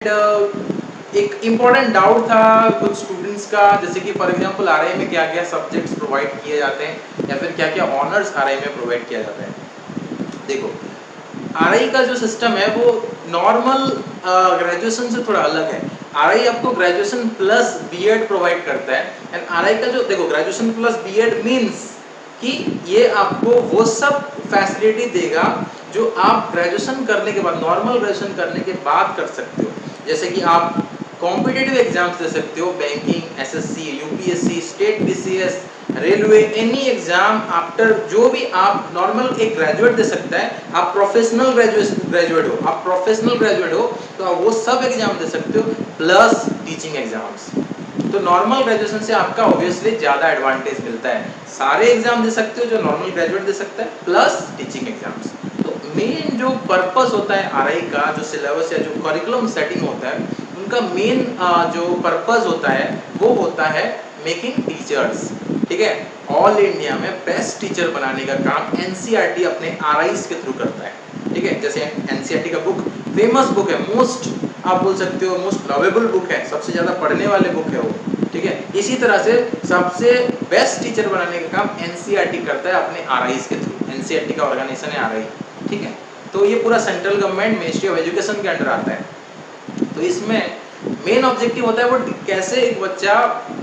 एक important doubt था कुछ स्टूडेंट्स का, जैसे कि फॉर एग्जांपल आरआई में क्या क्या सब्जेक्ट्स प्रोवाइड किए जाते हैं या फिर क्या क्या ऑनर्स आरआई में प्रोवाइड किया जाता है। देखो, आरआई का जो सिस्टम है वो नॉर्मल ग्रेजुएशन से थोड़ा अलग है। आरआई आपको ग्रेजुएशन प्लस बीएड प्रोवाइड करता है एंड आरआई का जो देखो ग्रेजुएशन प्लस बीएड मीन्स कि ये आपको वो सब फैसिलिटी देगा जो आप ग्रेजुएशन करने के बाद, नॉर्मल ग्रेजुएशन करने के बाद कर सकते हो। जैसे कि आप कॉम्पिटिटिव एग्जाम्स दे सकते हो, banking, SSC, UPSC, state BCS, railway, any exam after, जो भी आप नॉर्मल एक ग्रेजुएट दे सकता है। आप प्रोफेशनल ग्रेजुएट हो, आप प्रोफेशनल ग्रेजुएट हो तो आप वो सब एग्जाम दे सकते हो प्लस टीचिंग एग्जाम्स। तो नॉर्मल ग्रेजुएशन से आपका ऑब्वियसली ज़्यादा एडवांटेज मिलता है। सारे एग्जाम दे सकते हो जो नॉर्मल ग्रेजुएट दे सकता है प्लस टीचिंग एग्जाम्स। तो मेन जो पर्पस होता है आरआई का, जो सिलेबस या जो करिकुलम सेटिंग होता है, उनका मेन जो पर्पस होता है वो होता है मेकिंग टीचर्स। ठीक है, ऑल इंडिया में बेस्ट टीचर बनाने का काम एनसीईआरटी अपने आरआईज के थ्रू करता है। ठीक है, जैसे एनसीईआरटी का बुक फेमस बुक है, मोस्ट आप बोल सकते हो मोस्ट लवेबल बुक है, सबसे ज़्यादा पढ़ने वाले बुक है वो। ठीक है, इसी तरह से सबसे बेस्ट टीचर बनाने का काम एनसीईआरटी करता है अपने आरआईज के थ्रू। एनसीईआरटी का ऑर्गेनाइजेशन है आरआई। ठीक है, तो ये पूरा central government ministry of education के अंडर आता है। तो इसमें मेन ऑब्जेक्टिव होता है वो कैसे एक बच्चा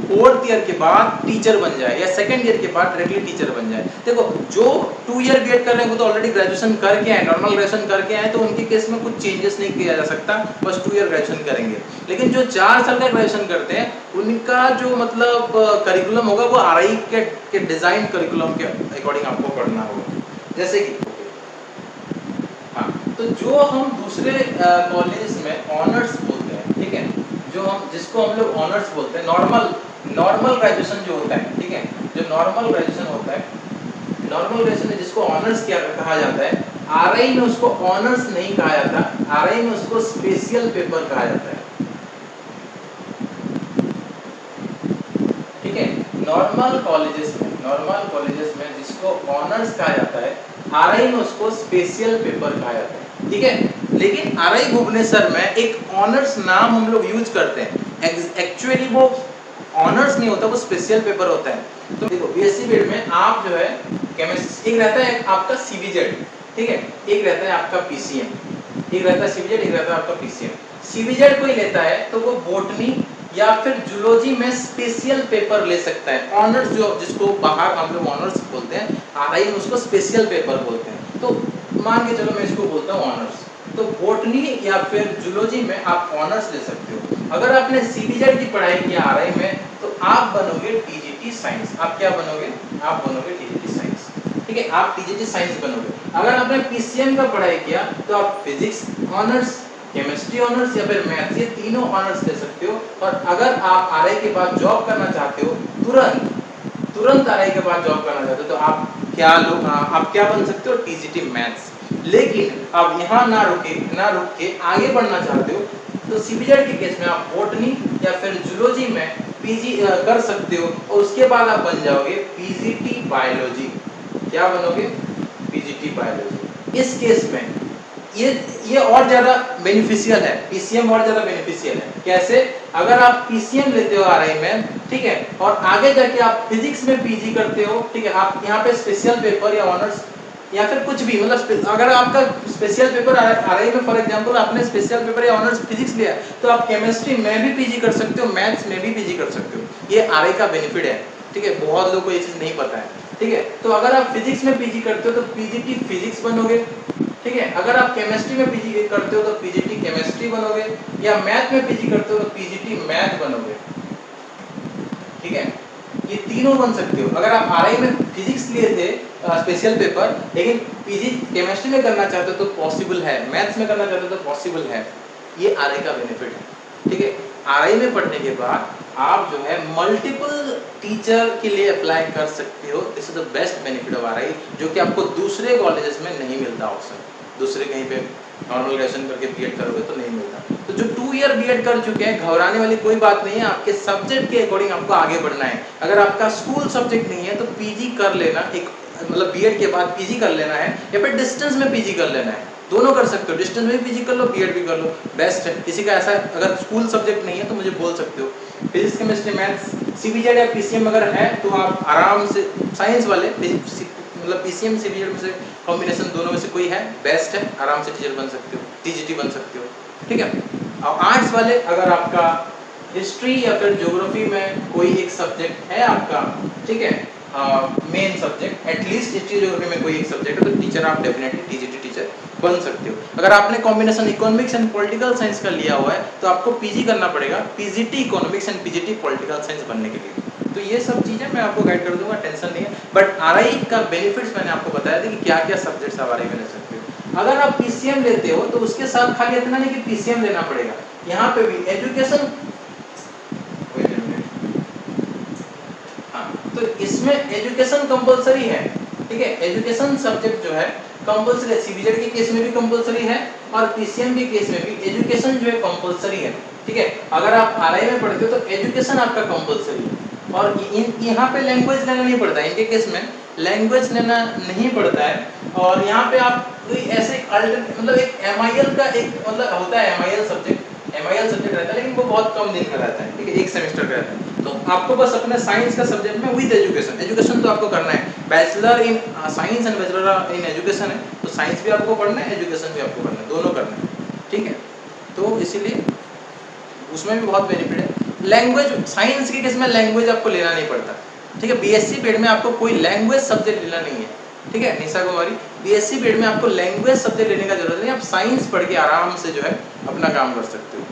4th ईयर के बाद टीचर बन जाए या 2nd ईयर के बाद डायरेक्टली टीचर बन जाए। देखो, जो 2 ईयर बीएड कर रहे हैं वो तो ऑलरेडी ग्रेजुएशन करके आए, नॉर्मल ग्रेजुएशन करके आए, तो उनके केस में कुछ चेंजेस नहीं किया जा सकता, बस 2 ईयर ग्रेजुएशन करेंगे। लेकिन जो 4 साल का ग्रेजुएशन करते हैं उनका जो मतलब करिकुलम होगा वो आरआई के डिजाइन करिकुलम के अकॉर्डिंग आपको पढ़ना होगा। जैसे कि हाँ, तो जो हम दूसरे कॉलेज में ऑनर्स बोलते हैं, ठीक है, जो हम जिसको हम लोग ऑनर्स बोलते हैं, नॉर्मल ग्रेजुएशन जो होता है, ठीक है, जो नॉर्मल ग्रेजुएशन होता है, नॉर्मल ग्रेजुएशन में जिसको ऑनर्स क्या कहा जाता है, आरआई में उसको ऑनर्स नहीं कहा जाता, आरआई में उसको स्पेशल पेपर कहा जाता है। ठीक है, नॉर्मल कॉलेजेस में जिसको ऑनर्स कहा जाता है, आरआई में उसको स्पेशल पेपर कहा जाता है। ठीक है, लेकिन आरआई भुवनेश्वर में एक ऑनर्स नाम हम लोग यूज करते हैं, एक्चुअली वो ऑनर्स नहीं होता, वो स्पेशल पेपर होता है। तो देखो, बीएससी बीएड में आप जो है केमिस्ट्री, एक रहता है आपका सीबीजेड, ठीक है, एक रहता है आपका पीसीएम, एक रहता है सीबीजेड, एक रहता है आपका पीसीएम। सीबीजेड कोई लेता है तो वो बोटनी या फिर जूलॉजी में स्पेशल पेपर ले सकता है। ऑनर्स जो जिसको बाहर हम लोग ऑनर्स बोलते हैं, आरआई में उसको स्पेशल पेपर बोलते हैं। तो मान के चलो मैं इसको बोलता हूँ ऑनर्स, तो बोटनी या फिर जूलॉजी में आप ऑनर्स ले सकते हो। अगर आपने सीबीजेड की पढ़ाई की आरआई में तो आप बनोगे टीजीटी साइंस। आप क्या बनोगे? आप बनोगे टीजीटी साइंस। ठीक है, आप टीजीटी साइंस बनोगे। अगर आपने पीसीएम का पढ़ाई किया तो आप फिजिक्स ऑनर्स, केमिस्ट्री ऑनर्स या फिर मैथ, ये तीनों ऑनर्स ले सकते हो। और अगर आप आरआई के बाद जॉब करना चाहते हो, तुरंत आरआई के बाद जॉब करना चाहते हो, तो आप क्या बन सकते हो? TGT maths. लेकिन अब यहाँ ना रुक के आगे बढ़ना चाहते हो तो सीबीजेड के केस में आप बॉटनी या फिर जूलॉजी में पीजी कर सकते हो और उसके बाद आप बन जाओगे पीजीटी बायोलॉजी। क्या बनोगे? PGT biology. इस केस में ये और ज्यादा बेनिफिशियल है, पीसीएम और ज्यादा बेनिफिशियल है। कैसे? अगर आप पीसीएम लेते हो आरआई में, ठीक है, और आगे जाके आप फिजिक्स में पीजी करते हो, ठीक है, आप यहाँ पे स्पेशल पेपर या ऑनर्स या फिर कुछ भी, मतलब अगर आपका स्पेशल पेपर आरआई में फॉर एग्जांपल आपने स्पेशल पेपर या ऑनर्स फिजिक्स लिया तो आप केमिस्ट्री में भी पीजी कर सकते हो, मैथ्स में भी पीजी कर सकते हो। ये आरआई का बेनिफिट है। ठीक है, बहुत लोगों को ये चीज नहीं पता है। ठीक है, तो अगर आप फिजिक्स में पीजी करते हो तो पीजीटी फिजिक्स बनोगे। ठीक है, अगर आप केमिस्ट्री में पीजी करते हो तो पीजीटी केमिस्ट्री बनोगे, या मैथ में पीजी करते हो तो पीजीटी मैथ बनोगे। ठीक है, ये तीनों बन सकते हो। अगर आप आरआई में फिजिक्स लिए थे स्पेशल पेपर, लेकिन पीजी केमिस्ट्री में करना चाहते हो तो पॉसिबल है, मैथ्स में करना चाहते हो तो पॉसिबल है। ये आरआई का बेनिफिट है। ठीक है, आरआई में पढ़ने के बाद आप जो है मल्टीपल टीचर के लिए अप्लाई कर सकते हो। This is the best benefit of RI, जो कि आपको दूसरे कॉलेजेस में नहीं मिलता ऑप्शन। दूसरे कहीं पे नॉर्मल ग्रेजुएशन करके बीएड करोगे तो नहीं मिलता। तो जो 2 ईयर बीएड कर चुके हैं, घबराने वाली कोई बात नहीं है। आपके सब्जेक्ट के अकॉर्डिंग आपको आगे बढ़ना है। अगर आपका स्कूल सब्जेक्ट नहीं है तो पीजी कर लेना, एक मतलब बीएड के बाद पीजी कर लेना है या फिर डिस्टेंस में पीजी कर लेना है। दोनों कर सकते हो, डिस्टेंस में पीजी कर लो, बीएड भी कर लो, बेस्ट है। किसी का ऐसा अगर स्कूल सब्जेक्ट नहीं है तो मुझे बोल सकते हो, फिजिक्स केमिस्ट्री मैथ्स सीबीजेड या पीसीएम अगर है तो आप आराम से, साइंस वाले मतलब पीसीएम सीबीजेड में से कॉम्बिनेशन दोनों में से कोई है, बेस्ट है, आराम से टीचर बन सकते हो, टीजीटी बन सकते हो, ठीक है। और आर्ट्स वाले अगर आपका हिस्ट्री या फिर ज्योग्राफी में कोई एक सब्जेक्ट है आपका, ठीक है, main subject, at least history geography में कोई एक सब्जेक्ट है तो टीचर आप डेफिनेटली टीजीटी टीचर बन सकते हो। अगर आपने combination economics and political science का लिया हुआ है तो आपको पीजी करना पड़ेगा, PGT economics and PGT political science बनने के लिए। तो ये सब चीजें मैं आपको गाइड कर दूंगा, टेंशन नहीं है। बट आरआई का बेनिफिट्स मैंने आपको बताया था कि क्या क्या सब्जेक्ट्स आप आरआई में ले सकते हो। अगर आप पीसीएम लेते हो तो उसके साथ खाली इतना नहीं कि पीसीएम लेना पड़ेगा, यहाँ पे भी एजुकेशन, तो इसमें एजुकेशन कंपलसरी है, ठीक है। एजुकेशन सब्जेक्ट जो है कंपलसरी है, सीबीजेड के केस में भी कंपलसरी है और पीसीएम के केस में भी एजुकेशन जो है कंपलसरी है, ठीक है। अगर आप आरआई में पढ़ते हो तो एजुकेशन आपका कंपलसरी है और यहाँ पे लैंग्वेज लेना नहीं पड़ता है, इनके केस में लैंग्वेज लेना नहीं पड़ता है। और यहाँ पे आप कोई ऐसे मतलब एक एमआईएल का एक मतलब होता है, एमआईएल सब्जेक्ट रहता है लेकिन वो बहुत कम दिन का रहता है, ठीक है, एक सेमेस्टर का रहता है। तो आपको बस अपने साइंस का सब्जेक्ट में विद एजुकेशन तो आपको करना है, bachelor in science and bachelor in education है तो साइंस भी आपको पढ़ना है, एजुकेशन भी आपको पढ़ना है, दोनों करना है, ठीक है। तो इसीलिए उसमें भी बहुत बेनिफिट है। लैंग्वेज साइंस के केस में लैंग्वेज आपको लेना नहीं पड़ता, ठीक है। बीएससी पेड में आपको कोई लैंग्वेज सब्जेक्ट लेना नहीं है, ठीक है निशा कुमारी, बीएससी पेड में आपको लैंग्वेज सब्जेक्ट लेने का जरूरत नहीं, आप साइंस पढ़ के आराम से जो है अपना काम कर सकते हो।